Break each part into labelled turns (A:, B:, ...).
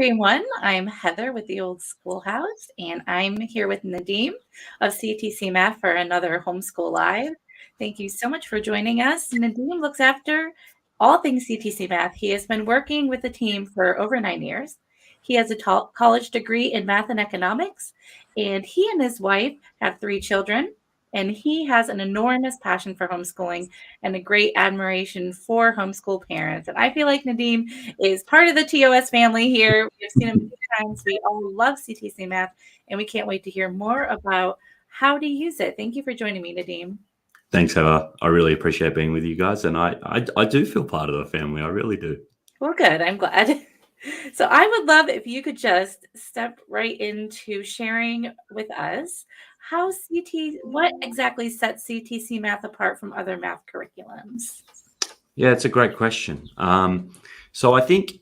A: everyone. I'm Heather with the Old Schoolhouse, and I'm here with Nadeem of CTC Math for another Homeschool Live. Thank you so much for joining us. Nadeem looks after all things CTC Math. He has been working with the team for over 9 years. He has a college degree in math and economics, and he and his wife have 3 children. And he has an enormous passion for homeschooling and a great admiration for homeschool parents. And I feel like Nadeem is part of the TOS family here. We've seen him many times. We all love CTC Math, and we can't wait to hear more about how to use it. Thank you for joining me, Nadeem.
B: Thanks, Heather. I really appreciate being with you guys, and I do feel part of the family. I really do.
A: Well, good. I'm glad. So I would love if you could just step right into sharing with us what exactly sets CTC Math apart from other math curriculums?
B: Yeah, it's a great question. So I think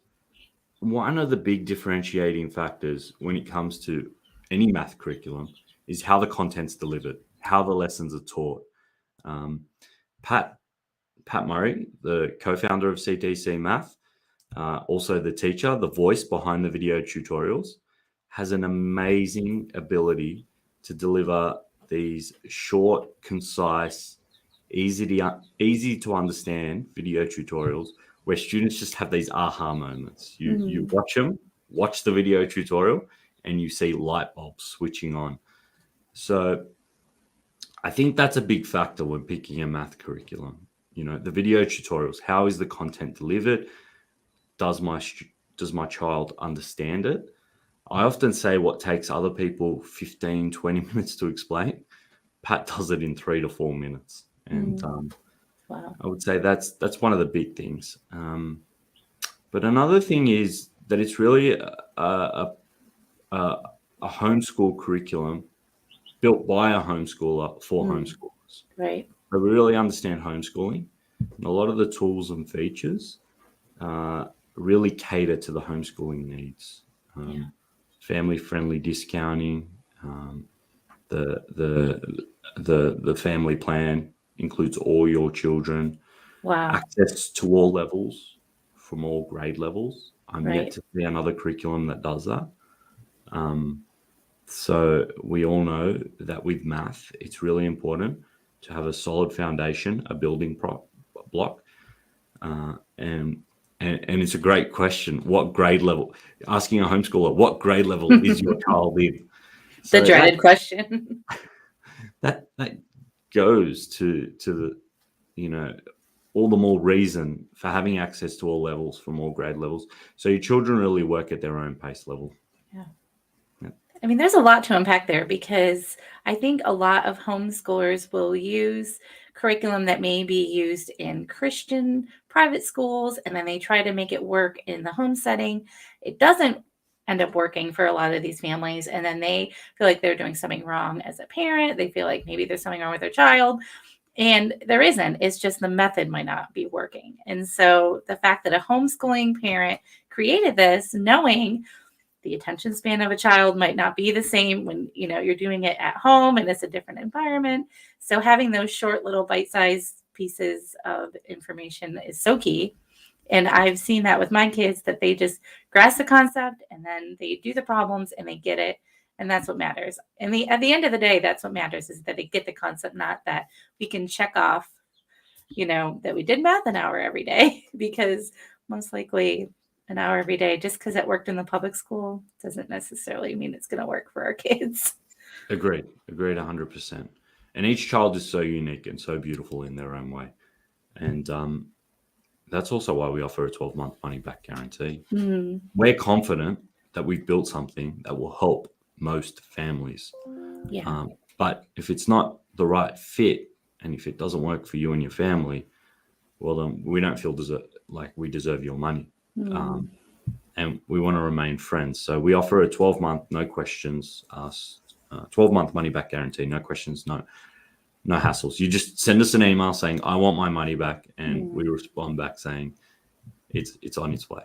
B: one of the big differentiating factors when it comes to any math curriculum is how the content's delivered, how the lessons are taught. Pat Murray, the co-founder of CTC Math, also the teacher, the voice behind the video tutorials, has an amazing ability to deliver these short, concise, easy to understand video tutorials where students just have these aha moments. You watch the video tutorial, and you see light bulbs switching on. So I think that's a big factor when picking a math curriculum. You know, the video tutorials, how is the content delivered? Does my child understand it? I often say what takes other people 15, 20 minutes to explain, Pat does it in 3 to 4 minutes. And
A: Wow.
B: I would say that's one of the big things. But another thing is that it's really a homeschool curriculum built by a homeschooler for homeschoolers.
A: Right.
B: So we really understand homeschooling, and a lot of the tools and features really cater to the homeschooling needs. Family-friendly discounting, the family plan includes all your children.
A: Wow.
B: Access to all levels from all grade levels. I'm yet
A: Right.
B: to see another curriculum that does that. So we all know that with math, it's really important to have a solid foundation, a building block. And it's a great question. What grade level? Asking a homeschooler, what grade level is your child in?
A: The dreaded question.
B: That goes to the, you know, all the more reason for having access to all levels from all grade levels. So your children really work at their own pace level.
A: Yeah. I mean, there's a lot to unpack there because I think a lot of homeschoolers will use curriculum that may be used in Christian private schools, and then they try to make it work in the home setting. It doesn't end up working for a lot of these families, and then they feel like they're doing something wrong as a parent. They feel like maybe there's something wrong with their child, and there isn't. It's just the method might not be working. And so the fact that a homeschooling parent created this, knowing the attention span of a child might not be the same when you're doing it at home and it's a different environment. So having those short little bite-sized pieces of information is so key. And I've seen that with my kids, that they just grasp the concept and then they do the problems and they get it. And that's what matters. And at the end of the day, that's what matters, is that they get the concept, not that we can check off, that we did math an hour every day, because most likely an hour every day, just because it worked in the public school, doesn't necessarily mean it's going to work for our kids.
B: Agreed 100%. And each child is so unique and so beautiful in their own way. And that's also why we offer a 12-month money-back guarantee. We're confident that we've built something that will help most families.
A: Yeah.
B: But if it's not the right fit, and if it doesn't work for you and your family, well, then we don't feel like we deserve your money. And we want to remain friends. So we offer a 12-month, no questions asked, 12-month money-back guarantee, no questions, no hassles. You just send us an email saying, I want my money back, and we respond back saying it's on its way.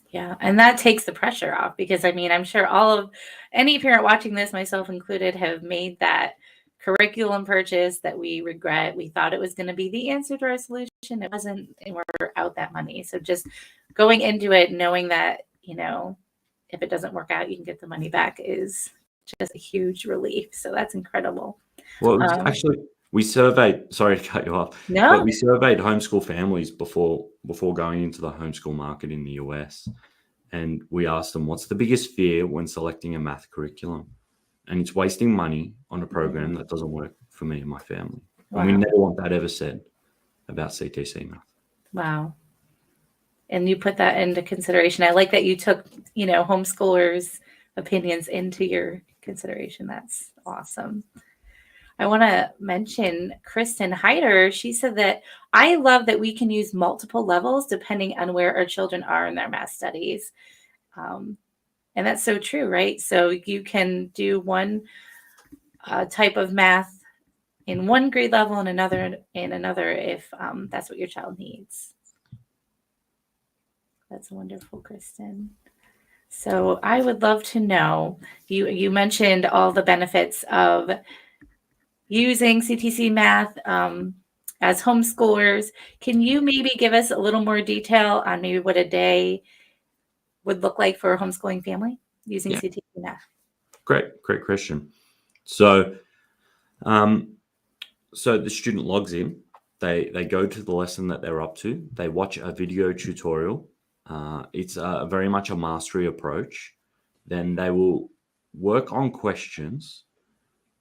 A: Yeah, and that takes the pressure off, because I'm sure any parent watching this, myself included, have made that curriculum purchase that we regret. We thought it was going to be the answer to our solution. It wasn't, and we're out that money. So just going into it knowing that, if it doesn't work out, you can get the money back is just a huge relief. So that's incredible.
B: Well, it was actually, we surveyed, sorry to cut you off, but
A: No.
B: we surveyed homeschool families before going into the homeschool market in the US. And we asked them, what's the biggest fear when selecting a math curriculum? And it's wasting money on a program that doesn't work for me and my family.
A: Wow.
B: And we never want that ever said about CTC math.
A: Wow. And you put that into consideration. I like that you took, homeschoolers' opinions into your consideration. That's awesome. I want to mention Kristen Heider. She said that I love that we can use multiple levels depending on where our children are in their math studies. And that's so true, right? So you can do one type of math in one grade level and another in another if that's what your child needs. That's wonderful, Kristen. So I would love to know, you mentioned all the benefits of using CTC math as homeschoolers. Can you maybe give us a little more detail on maybe what a day would look like for a homeschooling family using CTC math?
B: Great question. So, so the student logs in, they go to the lesson that they're up to, they watch a video tutorial. It's very much a mastery approach. Then they will work on questions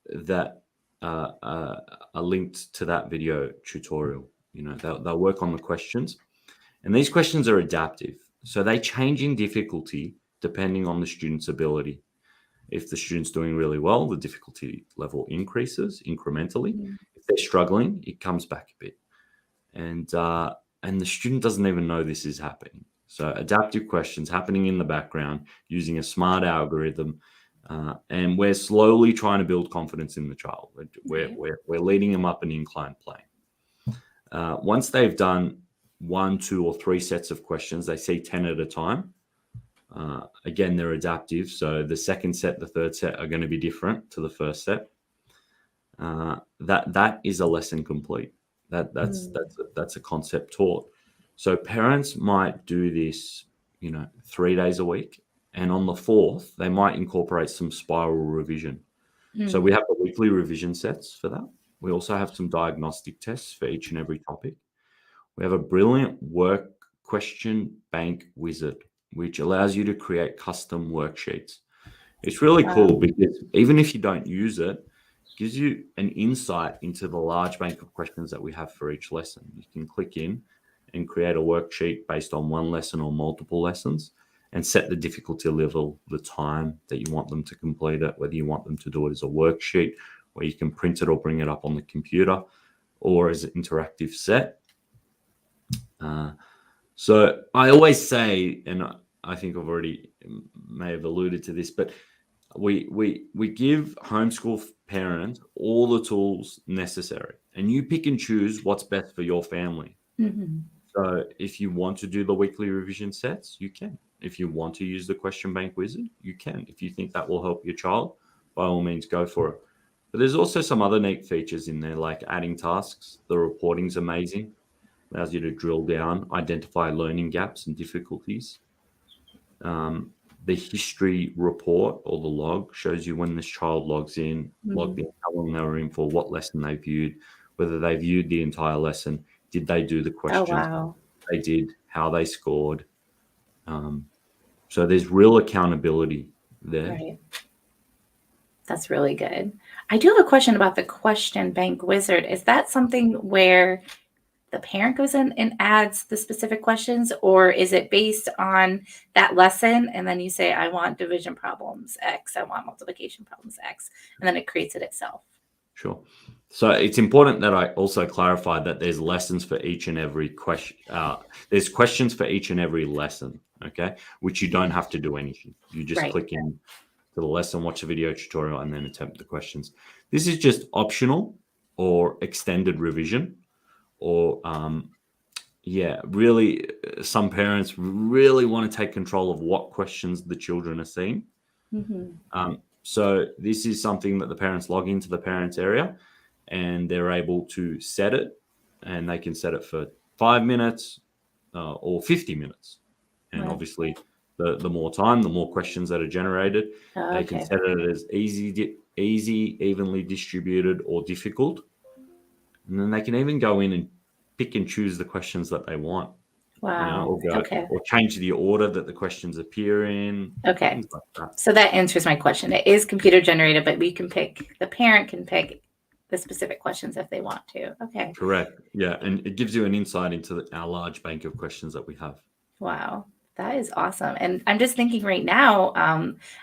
B: that are linked to that video tutorial. They'll work on the questions, and these questions are adaptive. So they change in difficulty depending on the student's ability. If the student's doing really well, the difficulty level increases incrementally. Mm-hmm. If they're struggling, it comes back a bit. And the student doesn't even know this is happening. So adaptive questions happening in the background using a smart algorithm. And we're slowly trying to build confidence in the child. We're leading them up an inclined plane. Once they've done 1, 2, or 3 sets of questions, they see 10 at a time. Again, they're adaptive. So the second set, the third set are going to be different to the first set. That is a lesson complete. That's a concept taught. So parents might do this, 3 days a week, and on the 4th, they might incorporate some spiral revision. So we have the weekly revision sets for that. We also have some diagnostic tests for each and every topic. We have a brilliant work question bank wizard, which allows you to create custom worksheets. It's really cool because even if you don't use it, it gives you an insight into the large bank of questions that we have for each lesson. You can click in and create a worksheet based on one lesson or multiple lessons and set the difficulty level, the time that you want them to complete it, whether you want them to do it as a worksheet where you can print it or bring it up on the computer or as an interactive set. So I always say, and I think I've already may have alluded to this, but we give homeschool parents all the tools necessary, and you pick and choose what's best for your family. Mm-hmm. So if you want to do the weekly revision sets, you can. If you want to use the question bank wizard, you can. If you think that will help your child, by all means, go for it. But there's also some other neat features in there, like adding tasks. The reporting's amazing. Allows you to drill down, identify learning gaps and difficulties. The history report or the log shows you when this child logs in, logged in, how long they were in for, what lesson they viewed, whether they viewed the entire lesson, did they do the questions?
A: Oh, wow.
B: They did, how they scored. So there's real accountability there.
A: Right. That's really good. I do have a question about the question bank wizard. Is that something where the parent goes in and adds the specific questions, or is it based on that lesson? And then you say, I want division problems X, I want multiplication problems X, and then it creates it itself.
B: Sure. So it's important that I also clarify that there's lessons for each and every question. There's questions for each and every lesson, okay, which you don't have to do anything. You just click in to the lesson, watch the video tutorial, and then attempt the questions. This is just optional or extended revision. Or, really, some parents really want to take control of what questions the children are seeing. Mm-hmm. So this is something that the parents log into the parents area and they're able to set it, and they can set it for 5 minutes or 50 minutes. And obviously the more time, the more questions that are generated.
A: Oh,
B: They can
A: okay.
B: set it as easy, evenly distributed, or difficult. And then they can even go in and pick and choose the questions that they want,
A: Wow. Okay.
B: or change the order that the questions appear in,
A: Okay.
B: things like that.
A: So that answers my question. It is computer generated, but the parent can pick the specific questions if they want to. Okay.
B: Correct. Yeah, and it gives you an insight into our large bank of questions that we have.
A: Wow. That is awesome. And I'm just thinking right now,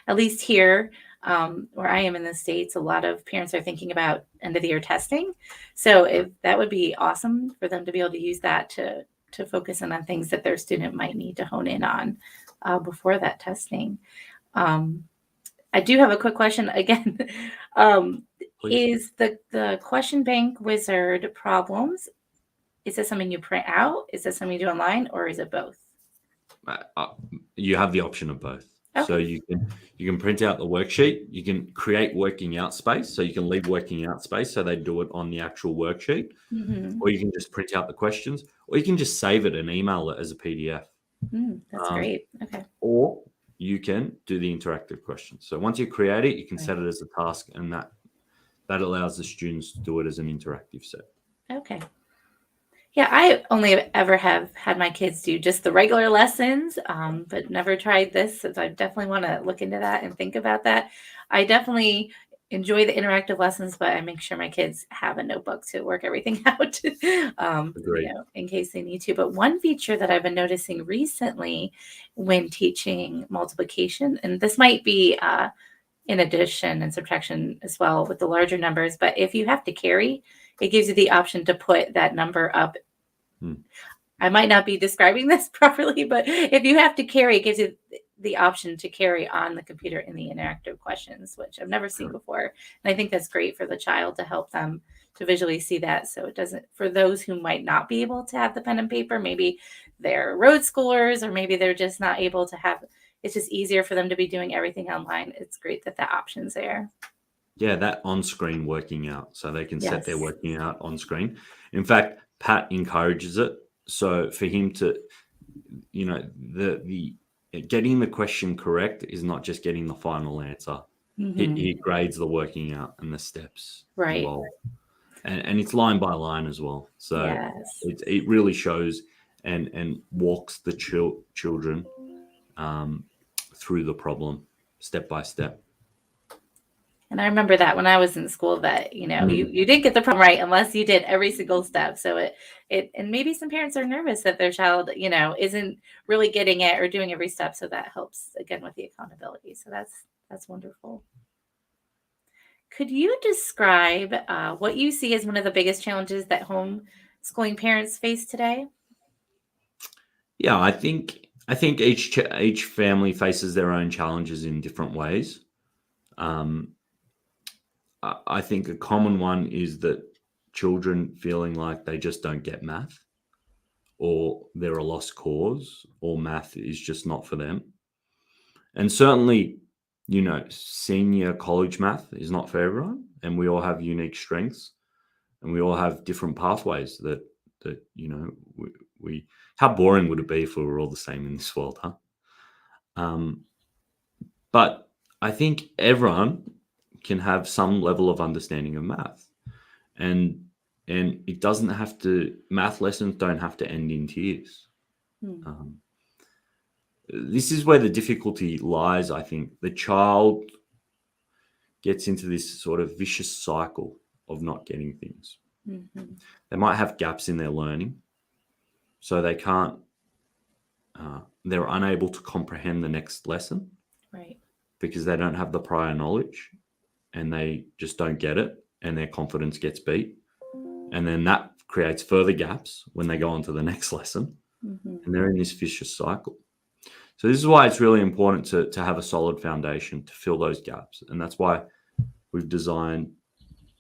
A: at least here where I am in the States, a lot of parents are thinking about end of the year testing. So if that would be awesome for them to be able to use that to focus in on things that their student might need to hone in on before that testing. I do have a quick question again.
B: Please.
A: Is the question bank wizard problems? Is this something you print out? Is this something you do online, or is it both?
B: You have the option of both. So
A: Okay.
B: you can print out the worksheet. You can create working out space. So you can leave working out space so they do it on the actual worksheet,
A: Mm-hmm.
B: or you can just print out the questions, or you can just save it and email it as a PDF.
A: That's
B: Um,
A: great. Okay.
B: or you can do the interactive questions. So once you create it, you can
A: Right.
B: set it as a task, and that allows the students to do it as an interactive set.
A: Okay. Yeah, I only ever have had my kids do just the regular lessons, but never tried this. So I definitely want to look into that and think about that. I definitely enjoy the interactive lessons, but I make sure my kids have a notebook to work everything out,
B: Agreed.
A: in case they need to. But one feature that I've been noticing recently when teaching multiplication, and this might be in addition and subtraction as well with the larger numbers, but if you have to carry, it gives you the option to put that number up. I might not be describing this properly, but if you have to carry, it gives you the option to carry on the computer in the interactive questions, which I've never seen before. And I think that's great for the child to help them to visually see that. So it doesn't, for those who might not be able to have the pen and paper, maybe they're road schoolers, or maybe they're just not able to have, it's just easier for them to be doing everything online. It's great that that option's there.
B: Yeah, that on-screen working out, so they can set their
A: Yes.
B: working out on screen. In fact, Pat encourages it. So for him to, the getting the question correct is not just getting the final answer. He grades the working out and the steps
A: Right.
B: involved, and it's line by line as well. So
A: Yes.
B: it really shows and walks the children through the problem step by step.
A: And I remember that when I was in school that, you didn't get the problem right unless you did every single step. So and maybe some parents are nervous that their child, isn't really getting it or doing every step. So that helps again with the accountability. So that's wonderful. Could you describe what you see as one of the biggest challenges that homeschooling parents face today?
B: Yeah, I think each family faces their own challenges in different ways. I think a common one is that children feeling like they just don't get math, or they're a lost cause, or math is just not for them. And certainly, senior college math is not for everyone, and we all have unique strengths, and we all have different pathways that we how boring would it be if we were all the same in this world, huh? But I think everyone can have some level of understanding of math, and it doesn't have to. Math lessons don't have to end in tears. This is where the difficulty lies. I think the child gets into this sort of vicious cycle of not getting things. They might have gaps in their learning, so they can't. They're unable to comprehend the next lesson,
A: Right.
B: because they don't have the prior knowledge, and they just don't get it, and their confidence gets beat. And then that creates further gaps when they go on to the next lesson, and they're in this vicious cycle. So this is why it's really important to have a solid foundation to fill those gaps. And that's why we've designed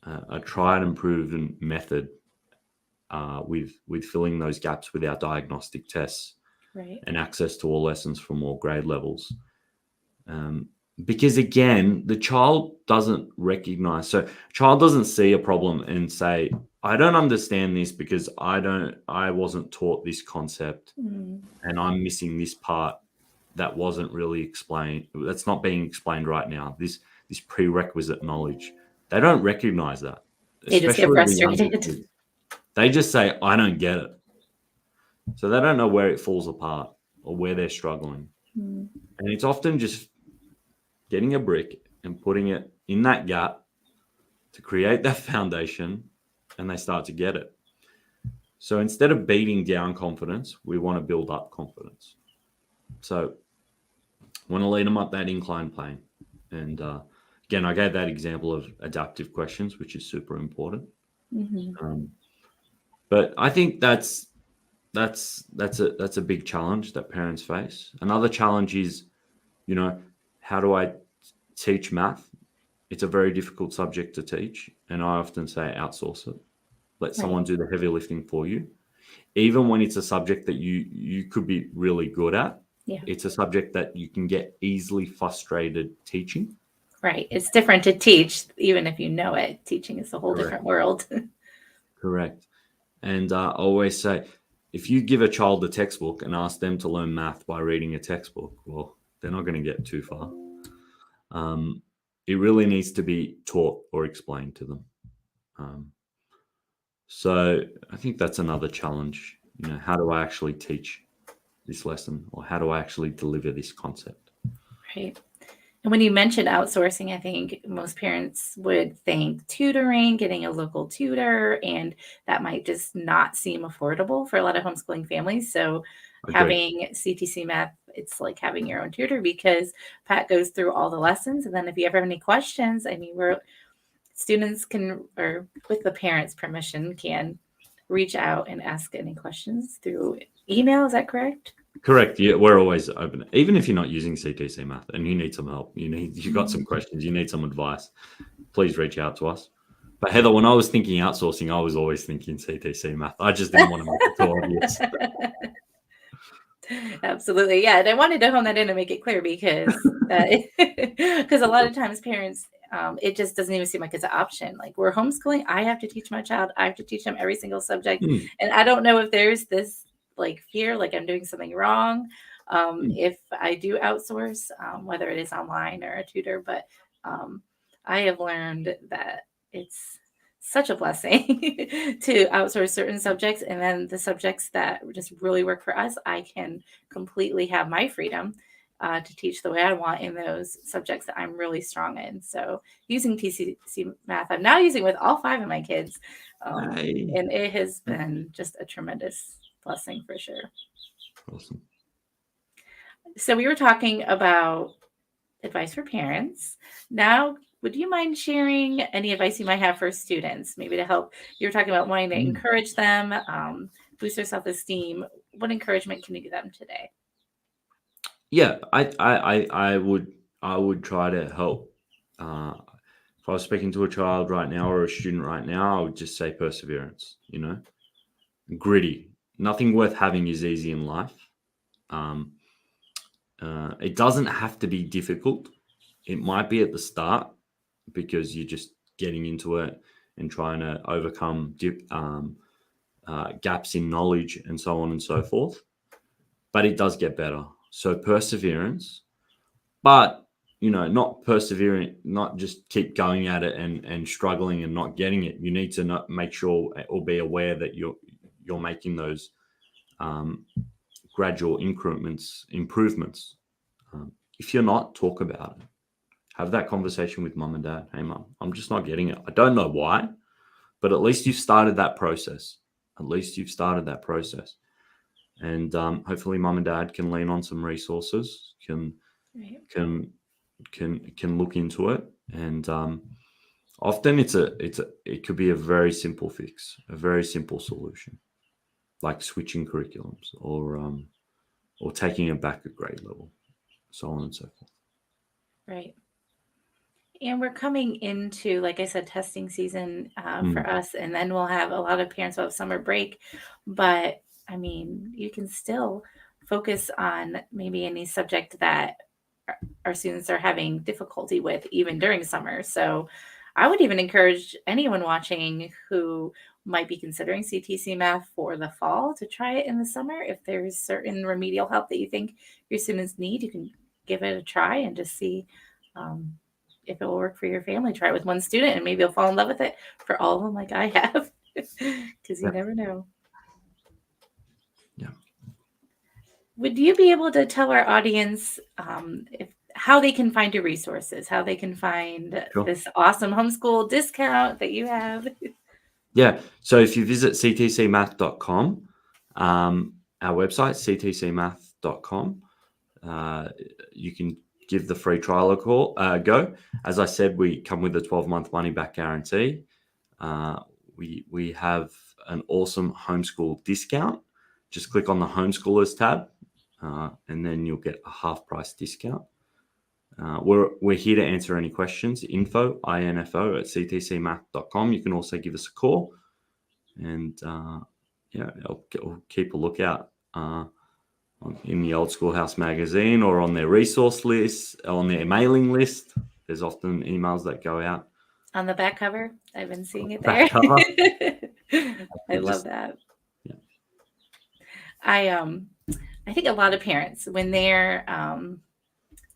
B: a tried and proven method with filling those gaps with our diagnostic tests,
A: Right.
B: and access to all lessons from all grade levels. Because again, the child doesn't recognize. So child doesn't see a problem and say, I don't understand this because I wasn't taught this concept, and I'm missing this part. that wasn't really explained, that's not being explained right now, this prerequisite knowledge, they don't recognize that,
A: They just get
B: especially the younger
A: frustrated.
B: kids. They just say, I don't get it. So they don't know where it falls apart or where they're struggling.
A: Mm.
B: And it's often just getting a brick and putting it in that gap to create that foundation, and they start to get it. So instead of beating down confidence, we want to build up confidence. So want to lead them up that incline plane. And again, I gave that example of adaptive questions, which is super important.
A: Mm-hmm.
B: But I think that's a big challenge that parents face. Another challenge is, how do I teach math? It's a very difficult subject to teach, and I often say outsource it. Let
A: Right.
B: someone do the heavy lifting for you. Even when it's a subject that you could be really good at,
A: Yeah.
B: it's a subject that you can get easily frustrated teaching.
A: Right. It's different to teach, even if you know it. Teaching is a whole
B: Correct.
A: different world.
B: Correct. And I always say, if you give a child a textbook and ask them to learn math by reading a textbook, well, they're not going to get too far. It really needs to be taught or explained to them. So I think that's another challenge. How do I actually teach this lesson, or how do I actually deliver this concept?
A: Right. And when you mentioned outsourcing, I think most parents would think tutoring, getting a local tutor, and that might just not seem affordable for a lot of homeschooling families. So
B: Agreed.
A: having CTC Math, it's like having your own tutor because Pat goes through all the lessons. And then if you ever have any questions, I mean, students can, or with the parents' permission, can reach out and ask any questions through email. Is that correct?
B: Correct. Yeah, we're always open. Even if you're not using CTC Math and you need some help, you've got some questions, you need some advice, please reach out to us. But Heather, when I was thinking outsourcing, I was always thinking CTC Math. I just didn't want to make it too obvious.
A: Absolutely. Yeah. And I wanted to hone that in and make it clear because because a lot of times parents, it just doesn't even seem like it's an option. Like we're homeschooling. I have to teach my child. I have to teach them every single subject.
B: Mm,
A: And I don't know if there's this like fear, like I'm doing something wrong.
B: mm.
A: If I do outsource, whether it is online or a tutor, but I have learned that it's such a blessing to outsource certain subjects. And then the subjects that just really work for us, I can completely have my freedom to teach the way I want in those subjects that I'm really strong in. So using TCC Math, I'm now using with all 5 of my kids.
B: Hey.
A: And it has been just a tremendous blessing for sure.
B: Awesome.
A: So we were talking about advice for parents. Now, would you mind sharing any advice you might have for students, maybe to help? You were talking about wanting to encourage them, boost their self-esteem. What encouragement can you give them today?
B: Yeah, I would try to help. If I was speaking to a child right now or a student right now, I would just say perseverance. Gritty. Nothing worth having is easy in life. It doesn't have to be difficult. It might be at the start because you're just getting into it and trying to overcome gaps in knowledge and so on and so forth. But it does get better. So perseverance, but not persevering, not just keep going at it and struggling and not getting it. You need to not make sure or be aware that you're making those gradual improvements. If you're not, talk about it. Have that conversation with mum and dad. Hey, mum, I'm just not getting it. I don't know why, but at least you've started that process. And hopefully, mum and dad can lean on some resources, can look into it, and often it could be a very simple fix, a very simple solution, like switching curriculums or taking it back a grade level, so on and so forth.
A: Right. And we're coming into, like I said, testing season for us, and then we'll have a lot of parents will have summer break. But I mean, you can still focus on maybe any subject that our students are having difficulty with, even during summer. So I would even encourage anyone watching who might be considering CTC math for the fall to try it in the summer. If there's certain remedial help that you think your students need, you can give it a try and just see if it will work for your family. Try it with one student and maybe you'll fall in love with it for all of them like I have, because you never know.
B: Yeah.
A: Would you be able to tell our audience how they can find your resources, how they can find this awesome homeschool discount that you have?
B: Yeah. So if you visit ctcmath.com, our website, ctcmath.com, you can give the free trial a go. As I said, we come with a 12-month money-back guarantee. We have an awesome homeschool discount. Just click on the homeschoolers tab, and then you'll get a half-price discount. We're here to answer any questions. info at ctcmath.com. You can also give us a call, and I'll keep a lookout in the Old Schoolhouse magazine or on their resource list, on their mailing list. There's often emails that go out.
A: On the back cover, I've been seeing it
B: Back
A: there.
B: cover.
A: I love that.
B: Yeah.
A: I think a lot of parents, when they're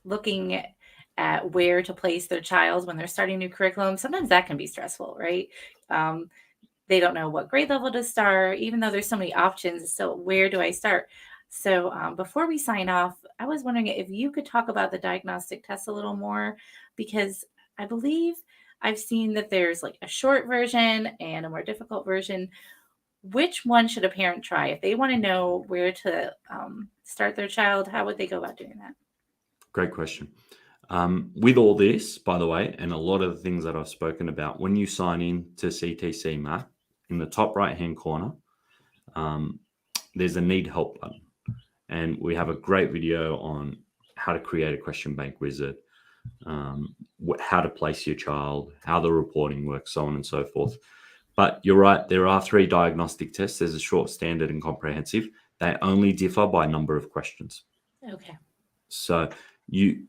A: looking at where to place their child when they're starting new curriculum, sometimes that can be stressful, right? They don't know what grade level to start, even though there's so many options. So where do I start? So before we sign off, I was wondering if you could talk about the diagnostic test a little more, because I believe I've seen that there's like a short version and a more difficult version. Which one should a parent try? If they want to know where to start their child, how would they go about doing that?
B: Great question. With all this, by the way, and a lot of the things that I've spoken about, when you sign in to CTC Math, in the top right-hand corner, there's a need help button. And we have a great video on how to create a question bank wizard, how to place your child, how the reporting works, so on and so forth. But you're right, there are 3 diagnostic tests. There's a short, standard, and comprehensive. They only differ by number of questions.
A: Okay.
B: So you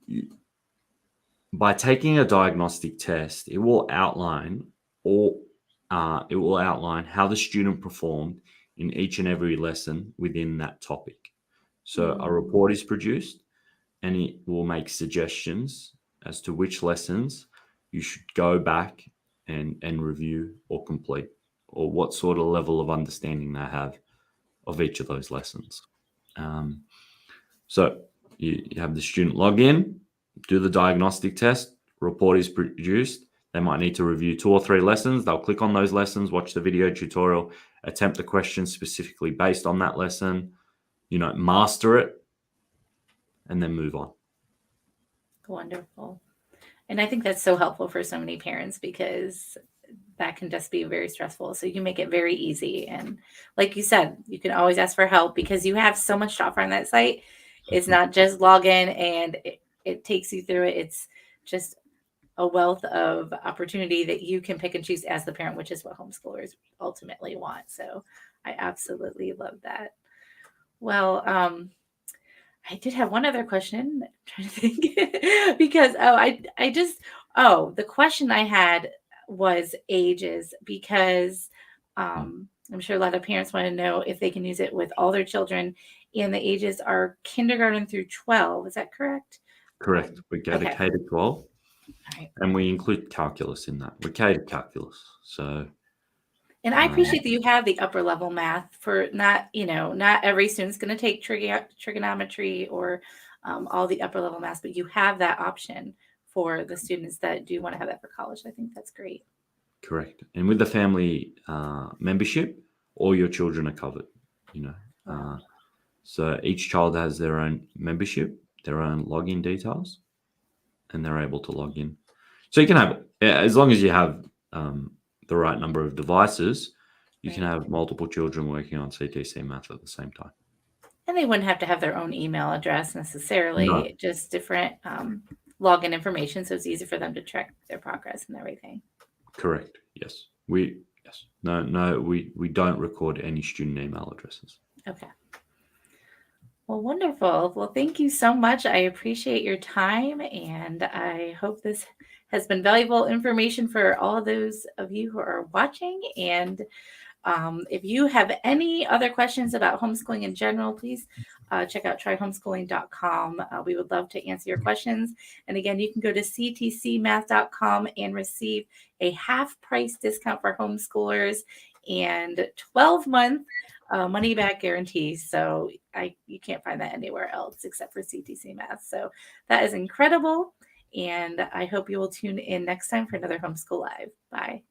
B: by taking a diagnostic test, it will outline how the student performed in each and every lesson within that topic. So a report is produced, and it will make suggestions as to which lessons you should go back and review or complete, or what sort of level of understanding they have of each of those lessons. So you have the student log in, do the diagnostic test, report is produced. They might need to review 2 or 3 lessons. They'll click on those lessons, watch the video tutorial, attempt the questions specifically based on that lesson, master it, and then move on.
A: Wonderful. And I think that's so helpful for so many parents, because that can just be very stressful. So you make it very easy. And like you said, you can always ask for help because you have so much to offer on that site. It's not just log in and it takes you through it. It's just a wealth of opportunity that you can pick and choose as the parent, which is what homeschoolers ultimately want. So I absolutely love that. Well, I did have one other question. I'm trying to think because the question I had was ages, because I'm sure a lot of parents want to know if they can use it with all their children, and the ages are kindergarten through 12. Is that correct?
B: Correct. We go to K to 12,
A: right.
B: And we include calculus in that. We K to calculus. So.
A: And I appreciate that you have the upper level math for not every student's going to take trigonometry or all the upper level math, but you have that option for the students that do want to have that for college. I think that's great.
B: Correct. And with the family membership, all your children are covered,
A: Wow.
B: So each child has their own membership, their own login details, and they're able to log in. So you can have, as long as you have the right number of devices, you can have multiple children working on CTC Math at the same time.
A: And they wouldn't have to have their own email address necessarily, just different login information. So it's easy for them to track their progress and everything.
B: Correct. Yes. We don't record any student email addresses.
A: Okay. Well, wonderful. Well, thank you so much. I appreciate your time, and I hope this has been valuable information for all those of you who are watching. And if you have any other questions about homeschooling in general, please check out tryhomeschooling.com. We would love to answer your questions. And again, you can go to ctcmath.com and receive a half price discount for homeschoolers and 12-month money back guarantees. So you can't find that anywhere else except for CTC Math. So that is incredible. And I hope you will tune in next time for another Homeschool Live. Bye.